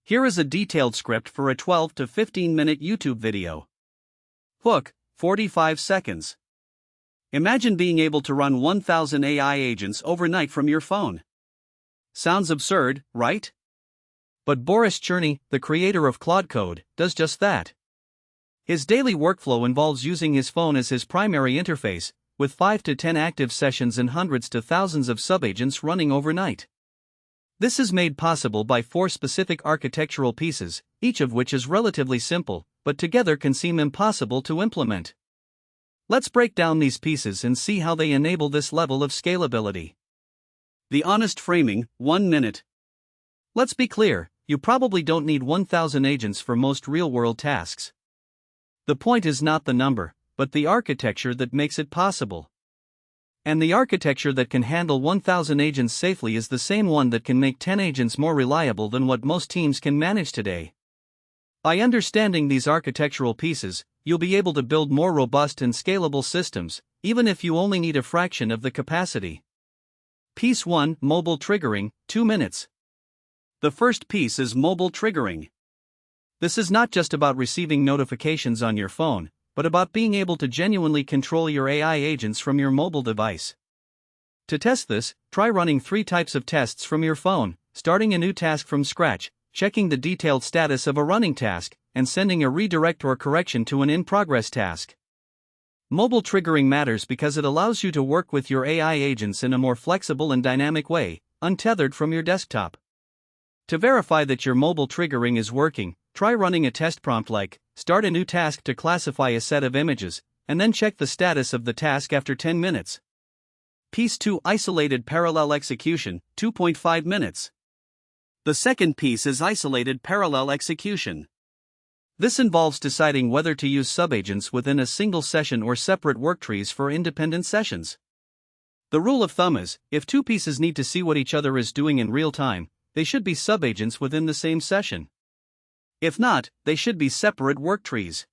Here is a detailed script for a 12 to 15 minute YouTube video. Hook, 45 seconds. Imagine being able to run 1,000 AI agents overnight from your phone. Sounds absurd, right? But Boris Cherny, the creator of Claude Code, does just that. His daily workflow involves using his phone as his primary interface, with 5 to 10 active sessions and hundreds to thousands of subagents running overnight. This is made possible by 4 specific architectural pieces, each of which is relatively simple, but together can seem impossible to implement. Let's break down these pieces and see how they enable this level of scalability. The honest framing, 1 minute. Let's be clear, you probably don't need 1,000 agents for most real-world tasks. The point is not the number, but the architecture that makes it possible. And the architecture that can handle 1,000 agents safely is the same one that can make 10 agents more reliable than what most teams can manage today. By understanding these architectural pieces, you'll be able to build more robust and scalable systems, even if you only need a fraction of the capacity. Piece 1, Mobile Triggering, 2 minutes. The first piece is mobile triggering. This is not just about receiving notifications on your phone, but about being able to genuinely control your AI agents from your mobile device. To test this, try running 3 types of tests from your phone, starting a new task from scratch, checking the detailed status of a running task, and sending a redirect or correction to an in-progress task. Mobile triggering matters because it allows you to work with your AI agents in a more flexible and dynamic way, untethered from your desktop. To verify that your mobile triggering is working, try running a test prompt like, start a new task to classify a set of images, and then check the status of the task after 10 minutes. Piece 2, Isolated Parallel Execution, 2.5 minutes. The second piece is isolated parallel execution. This involves deciding whether to use subagents within a single session or separate worktrees for independent sessions. The rule of thumb is, if 2 pieces need to see what each other is doing in real time, they should be subagents within the same session. If not, they should be separate worktrees.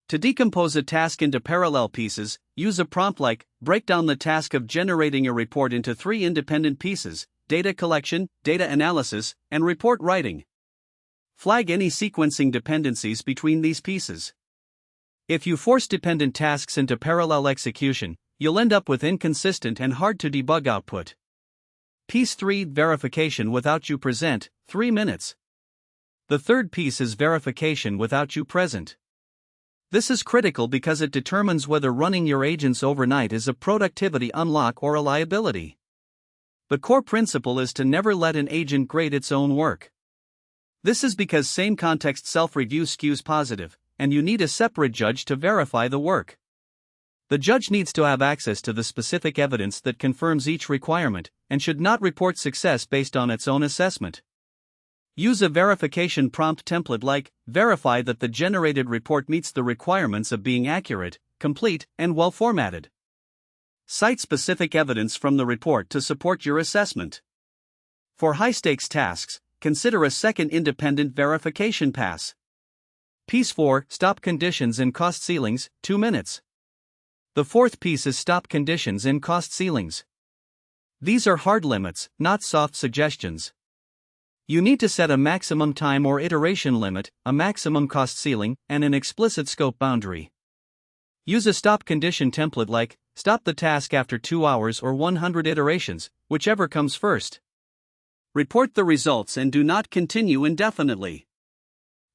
To decompose a task into parallel pieces, use a prompt like, break down the task of generating a report into 3 independent pieces: data collection, data analysis, and report writing. Flag any sequencing dependencies between these pieces. If you force dependent tasks into parallel execution, you'll end up with inconsistent and hard to debug output. Piece 3, Verification Without You Present, 3 minutes. The third piece is verification without you present. This is critical because it determines whether running your agents overnight is a productivity unlock or a liability. The core principle is to never let an agent grade its own work. This is because same context self-review skews positive, and you need a separate judge to verify the work. The judge needs to have access to the specific evidence that confirms each requirement, and should not report success based on its own assessment. Use a verification prompt template like, verify that the generated report meets the requirements of being accurate, complete, and well-formatted. Cite specific evidence from the report to support your assessment. For high-stakes tasks, consider a second independent verification pass. Piece 4, Stop Conditions and Cost Ceilings, 2 minutes. The fourth piece is Stop Conditions and Cost Ceilings. These are hard limits, not soft suggestions. You need to set a maximum time or iteration limit, a maximum cost ceiling, and an explicit scope boundary. Use a stop condition template like, stop the task after 2 hours or 100 iterations, whichever comes first. Report the results and do not continue indefinitely.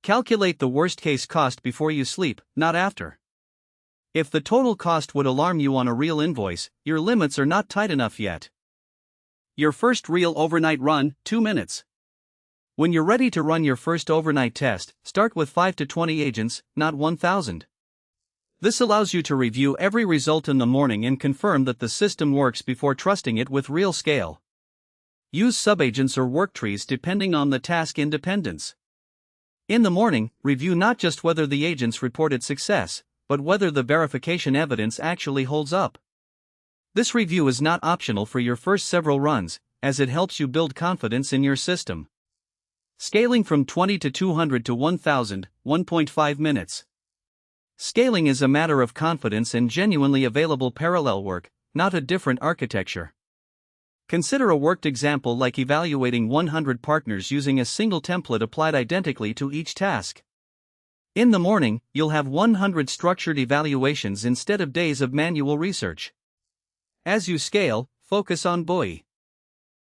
Calculate the worst-case cost before you sleep, not after. If the total cost would alarm you on a real invoice, your limits are not tight enough yet. Your first real overnight run, 2 minutes. When you're ready to run your first overnight test, start with 5 to 20 agents, not 1,000. This allows you to review every result in the morning and confirm that the system works before trusting it with real scale. Use subagents or worktrees depending on the task independence. In the morning, review not just whether the agents reported success, but whether the verification evidence actually holds up. This review is not optional for your first several runs, as it helps you build confidence in your system. Scaling from 20 to 200 to 1,000, 1.5 minutes. Scaling is a matter of confidence and genuinely available parallel work, not a different architecture. Consider a worked example like evaluating 100 partners using a single template applied identically to each task. In the morning, you'll have 100 structured evaluations instead of days of manual research. As you scale, focus on BOI.